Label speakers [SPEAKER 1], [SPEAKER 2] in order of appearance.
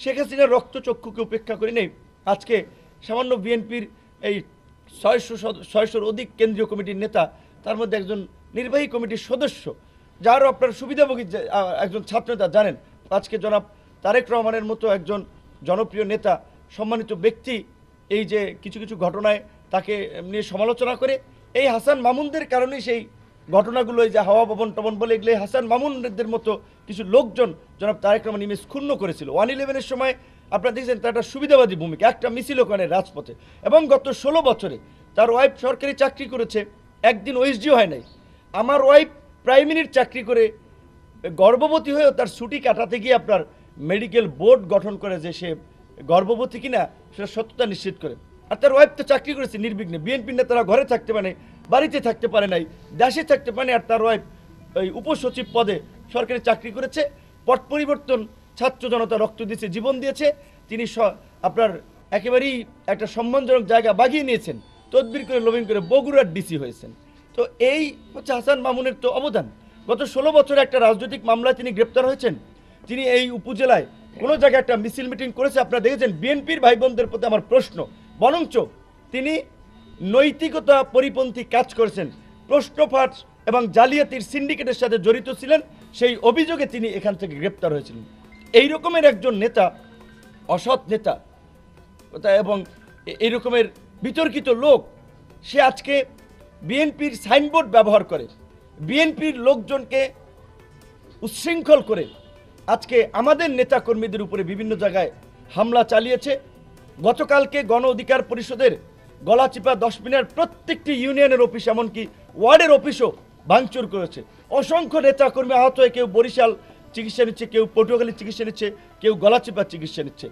[SPEAKER 1] শেখ হাসিনার রক্তচক্ষুকে উপেক্ষা করে নেই আজকে সামান্য বিএনপির এই 600 অধিক কেন্দ্রীয় কমিটির নেতা, তার মধ্যে একজন নির্বাহী কমিটির সদস্য, যারও আপনার সুবিধাভোগী একজন ছাত্রনেতা জানেন, আজকে জনাব তারেক রহমানের মতো একজন জনপ্রিয় নেতা, সম্মানিত ব্যক্তি, এই যে কিছু কিছু ঘটনায় তাকে নিয়ে সমালোচনা করে, এই হাসান মামুনদের কারণেই সেই ঘটনাগুলো, এই যে হাওয়া ভবন টবন বলে এগুলো হাসান মামুনদের মতো কিছু লোকজন জনাব তারেক রহমান ইমেজ ক্ষুণ্ণ করেছিল। 111-এর সময় আপনারা দেখছেন তার একটা সুবিধাবাদী ভূমিকা, একটা মিছিল ওখানে রাজপথে, এবং গত 16 বছরে তার ওয়াইফ সরকারি চাকরি করেছে, একদিন ওএসডিও হয় নাই। আমার ওয়াইফ প্রাইম মিনিস্টার চাকরি করে গর্ভবতী হয়েও তার ছুটি কাটাতে গিয়ে আপনার মেডিকেল বোর্ড গঠন করে যে সে গর্ভবতী কিনা সেটা সত্যতা নিশ্চিত করে। আর তার ওয়াইফ তো চাকরি করেছে নির্বিঘ্নে, বিএনপির নেতারা ঘরে থাকতে পারে, বাড়িতে থাকতে পারে নাই, দেশে থাকতে পারে, আর তার ওয়াইফ ওই উপসচিব পদে সরকারি চাকরি করেছে। পট পরিবর্তন, ছাত্র জনতা রক্ত দিয়েছে, জীবন দিয়েছে, তিনি আপনার একেবারেই একটা সম্মানজনক জায়গা বাগিয়ে নিয়েছেন, তদবির করে লবিং করে বগুড়ার ডিসি হয়েছেন। তো এই হচ্ছে হাসান মামুনের তো অবদান। গত 16 বছরে একটা রাজনৈতিক মামলায় তিনি গ্রেপ্তার হয়েছেন। তিনি এই উপজেলায় কোনো জায়গায় একটা মিছিল মিটিং করেছে, আপনারা দেখেছেন। বিএনপির ভাই বোনদের প্রতি আমার প্রশ্ন, বরঞ্চ তিনি নৈতিকতা পরিপন্থী কাজ করেছেন, প্রশ্ন ফাঁস এবং জালিয়াতির সিন্ডিকেটের সাথে জড়িত ছিলেন, সেই অভিযোগে তিনি এখান থেকে গ্রেপ্তার হয়েছিলেন। এই রকমের একজন নেতা, অসৎ নেতা এবং এই রকমের বিতর্কিত লোক, সে আজকে বিএনপির সাইনবোর্ড ব্যবহার করে, বিএনপির লোকজনকে উচ্ছৃঙ্খল করে আজকে আমাদের নেতাকর্মীদের উপরে বিভিন্ন জায়গায় হামলা চালিয়েছে। গতকালকে গণ অধিকার পরিষদের গলাচিপা 10 মিনিট প্রত্যেকটি ইউনিয়নের অফিস, এমনকি ওয়ার্ডের অফিসও ভাঙচুর করেছে। অসংখ্য নেতাকর্মী আহত হয়ে কেউ বরিশাল চিকিৎসা নিচ্ছে, কেউ পটুয়াখালী চিকিৎসা নিচ্ছে, কেউ গলাচিপা চিকিৎসা নিচ্ছে।